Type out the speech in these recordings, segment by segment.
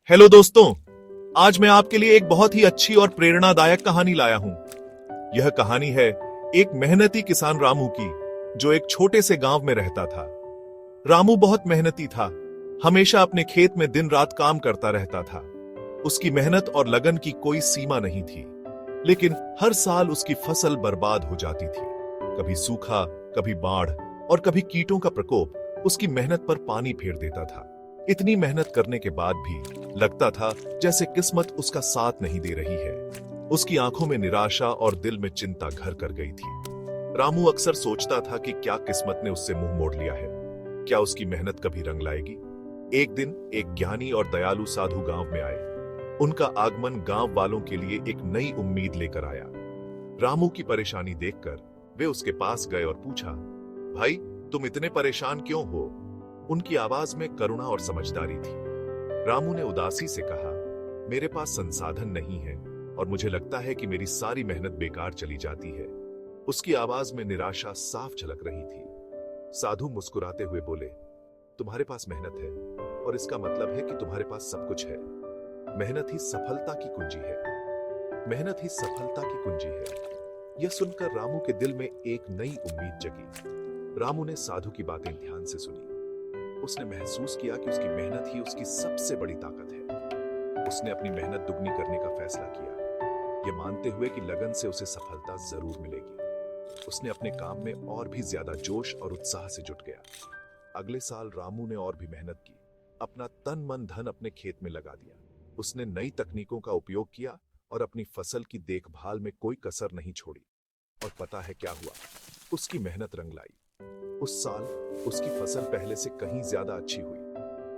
Hello दोस्तों, आज मैं आपके लिए एक बहुत ही अच्छी और प्रेरणादायक कहानी लाया हूं। यह कहानी है एक मेहनती किसान रामू की, जो एक छोटे से गांव में रहता था। रामू बहुत मेहनती था, हमेशा अपने खेत में दिन रात काम करता रहता था। उसकी मेहनत और लगन की कोई सीमा नहीं थी, लेकिन हर साल उसकी फसल बर्बाद हो जाती थी। कभी सूखा, कभी बाढ़ और कभी कीटों का प्रकोप उसकी मेहनत पर पानी फेर देता था। इतनी मेहनत करने के बाद भी लगता था जैसे किस्मत उसका साथ नहीं दे रही है। उसकी आंखों में निराशा और दिल में चिंता घर कर गई थी। रामू अक्सर सोचता था कि क्या किस्मत ने उससे मुंह मोड़ लिया है, क्या उसकी मेहनत कभी रंग लाएगी। एक दिन एक ज्ञानी और दयालु साधु गांव में आए। उनका आगमन गांव वालों के लिए एक नई उम्मीद लेकर आया। रामू की परेशानी देखकर वे उसके पास गए और पूछा, भाई, तुम इतने परेशान क्यों हो? उनकी आवाज में करुणा और समझदारी थी। रामू ने उदासी से कहा, मेरे पास संसाधन नहीं है और मुझे लगता है कि मेरी सारी मेहनत बेकार चली जाती है। उसकी आवाज में निराशा साफ झलक रही थी। साधु मुस्कुराते हुए बोले, तुम्हारे पास मेहनत है और इसका मतलब है कि तुम्हारे पास सब कुछ है। मेहनत ही सफलता की कुंजी है। मेहनत ही सफलता की कुंजी है। यह सुनकर रामू के दिल में एक नई उम्मीद जगी। रामू ने साधु की बातें ध्यान से सुनी। उसने महसूस किया कि उसकी मेहनत ही उसकी सबसे बड़ी ताकत है। उसने अपनी मेहनत दुगनी करने का फैसला किया, ये मानते हुए कि लगन से उसे सफलता जरूर मिलेगी। उसने अपने काम में और भी ज्यादा जोश और उत्साह से जुट गया। अगले साल रामू ने और भी मेहनत की, अपना तन मन धन अपने खेत में लगा दिया। उसने नई तकनीकों का उपयोग किया और अपनी फसल की देखभाल में कोई कसर नहीं छोड़ी। और पता है क्या हुआ? उसकी मेहनत रंग लाई। उस साल उसकी फसल पहले से कहीं ज्यादा अच्छी हुई।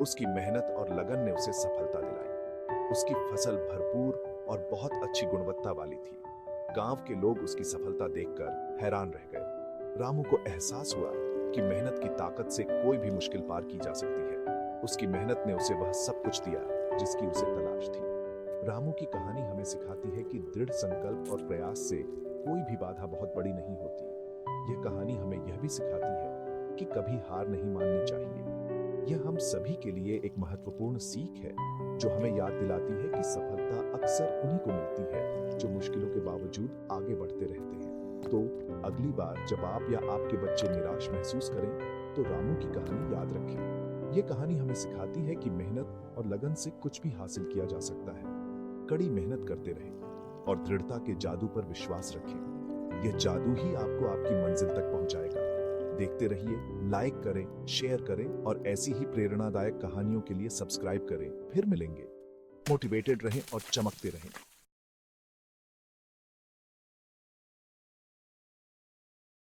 उसकी मेहनत और लगन ने उसे सफलता दिलाई। उसकी फसल भरपूर और बहुत अच्छी गुणवत्ता वाली थी। गांव के लोग उसकी सफलता देखकर हैरान रह गए। रामू को एहसास हुआ कि मेहनत की ताकत से कोई भी मुश्किल पार की जा सकती है। उसकी मेहनत ने उसे वह सब कुछ दिया जिसकी उसे तलाश थी। रामू की कहानी हमें सिखाती है कि दृढ़ संकल्प और प्रयास से कोई भी बाधा बहुत बड़ी नहीं होती। यह कहानी हमें यह भी सिखाती है कि कभी हार नहीं माननी चाहिए। यह हम सभी के लिए एक महत्वपूर्ण सीख है, जो हमें याद दिलाती है कि सफलता अक्सर उन्हीं को मिलती है जो मुश्किलों के बावजूद आगे बढ़ते रहते हैं। तो अगली बार जब आप या आपके बच्चे निराश महसूस करें, तो रामू की कहानी याद रखें। यह कहानी हमें सिखाती है कि मेहनत और लगन से कुछ भी हासिल किया जा सकता है। कड़ी मेहनत करते रहें और दृढ़ता के जादू पर विश्वास रखें। यह जादू ही आपको आपकी मंजिल तक पहुंचाएगा। देखते रहिए, लाइक करें, शेयर करें और ऐसी ही प्रेरणादायक कहानियों के लिए सब्सक्राइब करें। फिर मिलेंगे। मोटिवेटेड रहें और चमकते रहें।